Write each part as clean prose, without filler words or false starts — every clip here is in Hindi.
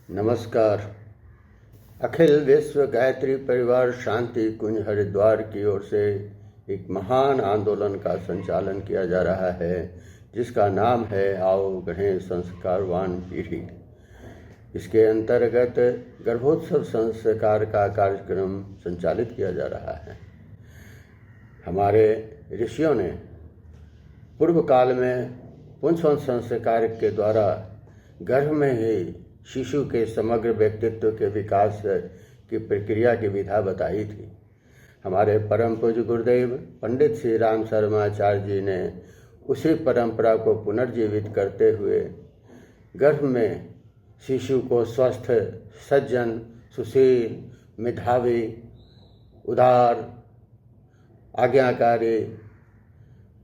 नमस्कार। अखिल विश्व गायत्री परिवार शांति कुंज हरिद्वार की ओर से एक महान आंदोलन का संचालन किया जा रहा है, जिसका नाम है आओ गढ़ें संस्कारवान पीढ़ी। इसके अंतर्गत गर्भोत्सव संस्कार का कार्यक्रम संचालित किया जा रहा है। हमारे ऋषियों ने पूर्व काल में पुंसवन संस्कार के द्वारा गर्भ में ही शिशु के समग्र व्यक्तित्व के विकास की प्रक्रिया की विधा बताई थी। हमारे परम पूज्य गुरुदेव पंडित श्री राम शर्माचार्य जी ने उसी परंपरा को पुनर्जीवित करते हुए गर्भ में शिशु को स्वस्थ, सज्जन, सुशील, मेधावी, उदार, आज्ञाकारी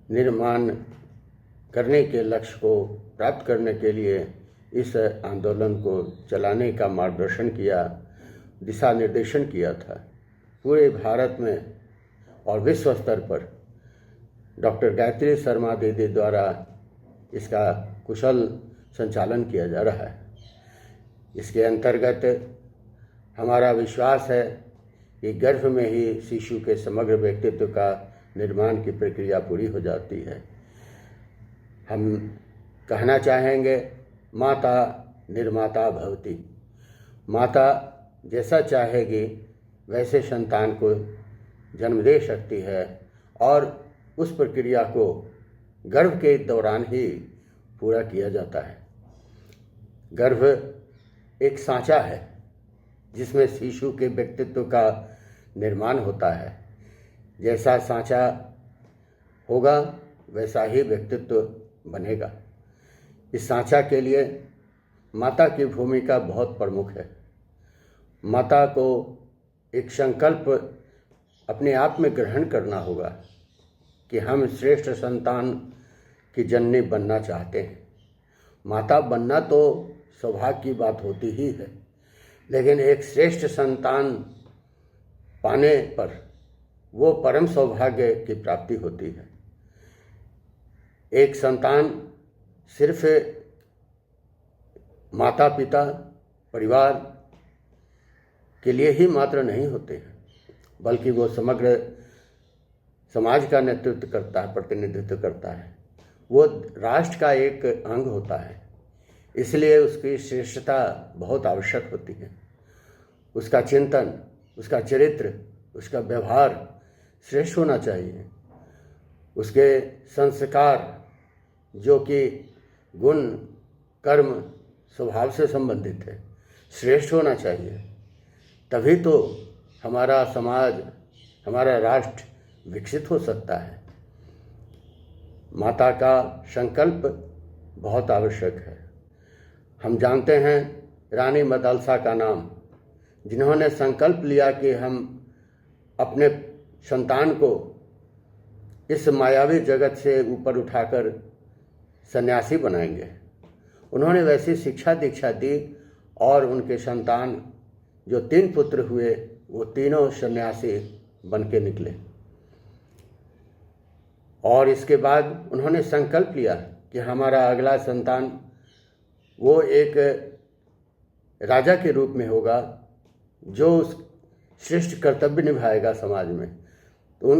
निर्माण करने के लक्ष्य को प्राप्त करने के लिए इस आंदोलन को चलाने का मार्गदर्शन किया, दिशा निर्देशन किया था। पूरे भारत में और विश्व स्तर पर डॉक्टर गायत्री शर्मा दीदी द्वारा इसका कुशल संचालन किया जा रहा है। इसके अंतर्गत हमारा विश्वास है कि गर्भ में ही शिशु के समग्र व्यक्तित्व का निर्माण की प्रक्रिया पूरी हो जाती है। हम कहना चाहेंगे, माता निर्माता भवति। माता जैसा चाहेगी वैसे संतान को जन्म दे सकती है और उस प्रक्रिया को गर्भ के दौरान ही पूरा किया जाता है। गर्भ एक सांचा है जिसमें शिशु के व्यक्तित्व का निर्माण होता है। जैसा सांचा होगा वैसा ही व्यक्तित्व बनेगा। इस सांचा के लिए माता की भूमिका बहुत प्रमुख है। माता को एक संकल्प अपने आप में ग्रहण करना होगा कि हम श्रेष्ठ संतान की जननी बनना चाहते हैं। माता बनना तो सौभाग्य की बात होती ही है, लेकिन एक श्रेष्ठ संतान पाने पर वो परम सौभाग्य की प्राप्ति होती है। एक संतान सिर्फ माता पिता परिवार के लिए ही मात्र नहीं होते हैं, बल्कि वो समग्र समाज का नेतृत्व करता है, प्रतिनिधित्व करता है। वो राष्ट्र का एक अंग होता है, इसलिए उसकी श्रेष्ठता बहुत आवश्यक होती है। उसका चिंतन, उसका चरित्र, उसका व्यवहार श्रेष्ठ होना चाहिए। उसके संस्कार जो कि गुण, कर्म, स्वभाव से संबंधित है, श्रेष्ठ होना चाहिए। तभी तो हमारा समाज, हमारा राष्ट्र विकसित हो सकता है। माता का संकल्प बहुत आवश्यक है। हम जानते हैं रानी मदालसा का नाम, जिन्होंने संकल्प लिया कि हम अपने संतान को इस मायावी जगत से ऊपर उठाकर सन्यासी बनाएंगे। उन्होंने वैसी शिक्षा दीक्षा दी और उनके संतान जो 3 पुत्र हुए वो तीनों सन्यासी बन के निकले। और इसके बाद उन्होंने संकल्प लिया कि हमारा अगला संतान वो एक राजा के रूप में होगा जो श्रेष्ठ कर्तव्य निभाएगा समाज में। तो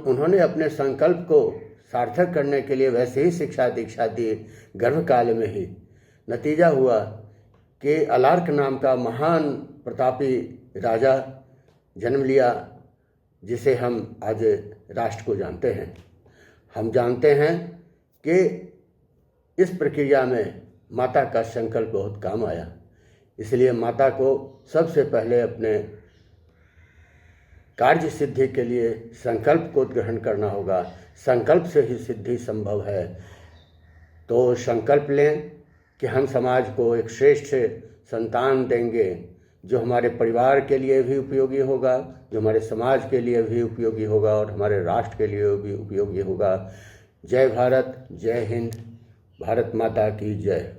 उन्होंने अपने संकल्प को सार्थक करने के लिए वैसे ही शिक्षा दीक्षा दी गर्भकाल में ही। नतीजा हुआ कि अलार्क नाम का महान प्रतापी राजा जन्म लिया, जिसे हम आज राष्ट्र को जानते हैं। हम जानते हैं कि इस प्रक्रिया में माता का संकल्प बहुत काम आया। इसलिए माता को सबसे पहले अपने कार्य सिद्धि के लिए संकल्प को ग्रहण करना होगा। संकल्प से ही सिद्धि संभव है। तो संकल्प लें कि हम समाज को एक श्रेष्ठ संतान देंगे जो हमारे परिवार के लिए भी उपयोगी होगा, जो हमारे समाज के लिए भी उपयोगी होगा और हमारे राष्ट्र के लिए भी उपयोगी होगा। जय भारत, जय हिंद, भारत माता की जय।